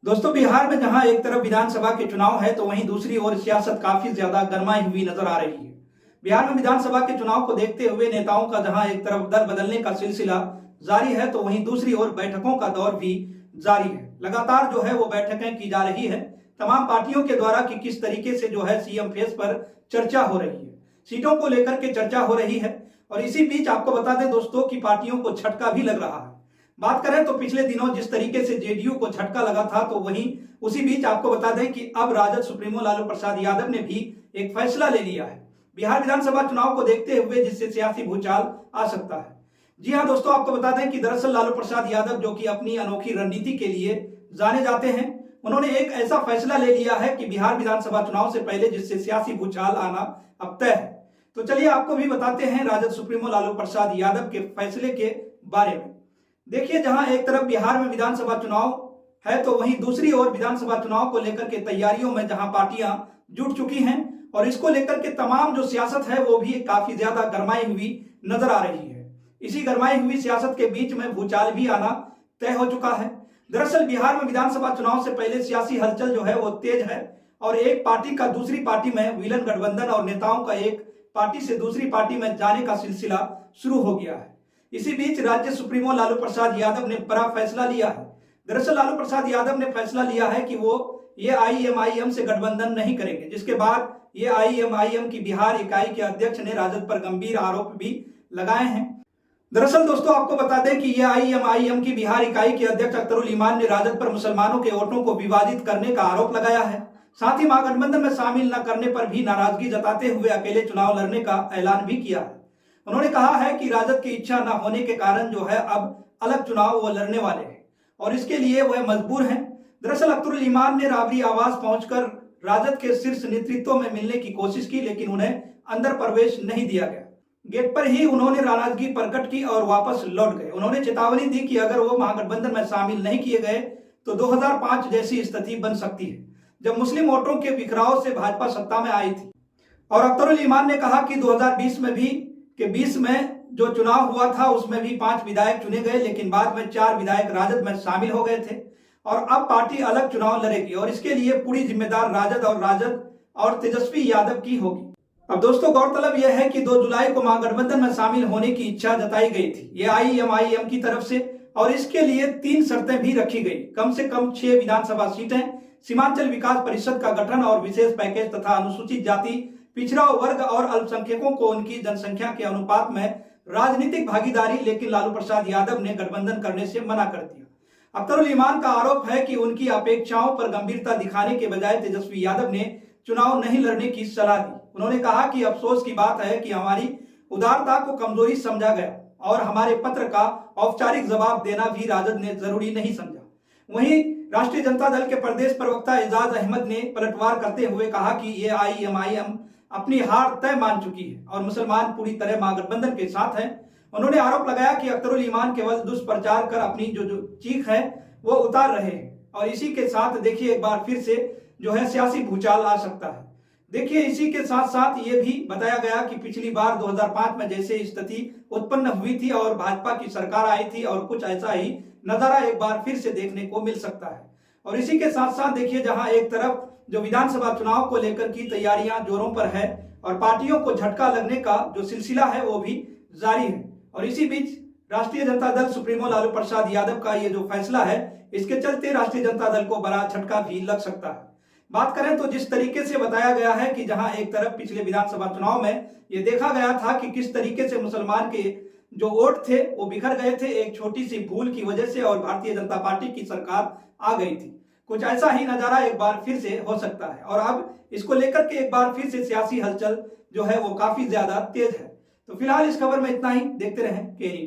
दोस्तों, बिहार में जहां एक तरफ विधानसभा के चुनाव है तो वहीं दूसरी ओर सियासत काफी ज्यादा गरमाई हुई नजर आ रही है। बिहार में विधानसभा के चुनाव को देखते हुए नेताओं का जहां एक तरफ दल बदलने का सिलसिला जारी है तो वहीं दूसरी ओर बैठकों का दौर भी जारी है। लगातार जो है वो बैठकें की जा रही है तमाम पार्टियों के द्वारा कि किस तरीके से जो है सीएम फेस पर चर्चा हो रही है, सीटों को लेकर के चर्चा हो रही है। और इसी बीच आपको बता दें दोस्तों कि पार्टियों को झटका भी लग रहा है। बात करें तो पिछले दिनों जिस तरीके से जेडीयू को झटका लगा था तो वहीं उसी बीच आपको बता दें कि अब राजद सुप्रीमो लालू प्रसाद यादव ने भी एक फैसला ले लिया है बिहार विधानसभा चुनाव को देखते हुए, जिससे सियासी भूचाल आ सकता है। जी हां दोस्तों, आपको बता दें कि दरअसल लालू प्रसाद यादव जो कि अपनी अनोखी रणनीति के लिए जाने जाते हैं, उन्होंने एक ऐसा फैसला ले लिया है कि बिहार विधानसभा चुनाव से पहले जिससे सियासी भूचाल आना अब तय है। तो चलिए आपको भी बताते हैं राजद सुप्रीमो लालू प्रसाद यादव के फैसले के बारे में। देखिए, जहां एक तरफ बिहार में विधानसभा चुनाव है तो वहीं दूसरी ओर विधानसभा चुनाव को लेकर के तैयारियों में जहां पार्टियां जुट चुकी हैं और इसको लेकर के तमाम जो सियासत है वो भी काफी ज्यादा गरमाई हुई नजर आ रही है। इसी गरमाई हुई सियासत के बीच में भूचाल भी आना तय हो चुका है। दरअसल बिहार में विधानसभा चुनाव से पहले सियासी हलचल जो है वो तेज है और एक पार्टी का दूसरी पार्टी में विलन गठबंधन और नेताओं का एक पार्टी से दूसरी पार्टी में जाने का सिलसिला शुरू हो गया है। इसी बीच राज्य सुप्रीमो लालू प्रसाद यादव ने बड़ा फैसला लिया है। दरअसल लालू प्रसाद यादव ने फैसला लिया है कि वो एआईएमआईएम से गठबंधन नहीं करेंगे, जिसके बाद एआईएमआईएम की बिहार इकाई के अध्यक्ष ने राजद पर गंभीर आरोप भी लगाए हैं। दरअसल दोस्तों, आपको बता दें कि एआईएमआईएम की बिहार इकाई के अध्यक्ष अख्तरुल ईमान ने राजद पर मुसलमानों के वोटों को विभाजित करने का आरोप लगाया है। साथ ही महागठबंधन में शामिल न करने पर भी नाराजगी जताते हुए अकेले चुनाव लड़ने का ऐलान भी किया है। उन्होंने कहा है कि राजद की इच्छा न होने के कारण जो है अब अलग चुनाव वो लड़ने वाले हैं और इसके लिए वह मजबूर हैं। दरअसल अख्तरुल ईमान ने राबरी आवास पहुंचकर राजद के शीर्ष नेतृत्व में मिलने की कोशिश की, लेकिन उन्हें अंदर प्रवेश नहीं दिया गया। गेट पर ही उन्होंने नाराजगी प्रकट की और वापस लौट गए। उन्होंने चेतावनी दी कि अगर वो महागठबंधन में शामिल नहीं किए गए तो 2005 जैसी स्थिति बन सकती है, जब मुस्लिम वोटों के बिखराव से भाजपा सत्ता में आई थी। और अख्तरुल ईमान ने कहा कि 2020 में भी कि 20 में जो चुनाव हुआ था उसमें भी 5 विधायक चुने गए, लेकिन बाद में 4 विधायक राजद में शामिल हो गए थे और अब पार्टी अलग चुनाव लड़ेगी और इसके लिए पूरी जिम्मेदार राजद और तेजस्वी यादव की होगी। अब दोस्तों, गौरतलब यह है कि 2 जुलाई को महागठबंधन में शामिल होने की इच्छा जताई गई थी एआईएमआईएम की तरफ से और इसके लिए 3 शर्तें भी रखी गई। कम से कम 6 विधानसभा सीटें, सीमांचल विकास परिषद का गठन और विशेष पैकेज तथा अनुसूचित जाति, पिछड़ा वर्ग और अल्पसंख्यकों को उनकी जनसंख्या के अनुपात में राजनीतिक भागीदारी। लेकिन लालू प्रसाद यादव ने गठबंधन करने से मना कर दिया। अख्तरुल ईमान का आरोप है कि उनकी अपेक्षाओं पर गंभीरता दिखाने के बजाय तेजस्वी यादव ने चुनाव नहीं लड़ने की सलाह दी। उन्होंने कहा कि अफसोस की बात है कि हमारी उदारता को कमजोरी समझा गया और हमारे पत्र का औपचारिक जवाब देना भी राजद ने जरूरी नहीं समझा। वहीं राष्ट्रीय जनता दल के प्रदेश प्रवक्ता एजाज अहमद ने पलटवार करते हुए कहा कि एआईएमआईएम अपनी हार तय मान चुकी है और मुसलमान पूरी तरह महागठबंधन के साथ हैं। उन्होंने आरोप लगाया कि अख्तरुल ईमान केवल दुष्प्रचार कर अपनी जो चीख है वो उतार रहे हैं और इसी के साथ देखिए एक बार फिर से जो है सियासी भूचाल आ सकता है। देखिए, इसी के साथ साथ ये भी बताया गया कि पिछली बार 2005 में जैसे स्थिति उत्पन्न हुई थी और भाजपा की सरकार आई थी और कुछ ऐसा ही नजारा एक बार फिर से देखने को मिल सकता है। और इसी के साथ साथ देखिए, जहां एक तरफ जो विधानसभा चुनाव को लेकर की तैयारियां जोरों पर है और पार्टियों को झटका लगने का जो सिलसिला है वो भी जारी है। और इसी बीच राष्ट्रीय जनता दल सुप्रीमो लालू प्रसाद यादव का ये जो फैसला है, इसके चलते राष्ट्रीय जनता दल को बड़ा झटका भी लग सकता है। बात करें तो जिस तरीके से बताया गया है कि जहां एक तरफ पिछले विधानसभा चुनाव में ये देखा गया था कि किस तरीके से मुसलमान के जो वोट थे वो बिखर गए थे एक छोटी सी भूल की वजह से और भारतीय जनता पार्टी की सरकार आ गई थी, कुछ ऐसा ही नजारा एक बार फिर से हो सकता है। और अब इसको लेकर के एक बार फिर से सियासी हलचल जो है वो काफी ज्यादा तेज है। तो फिलहाल इस खबर में इतना ही। देखते रहें केरी।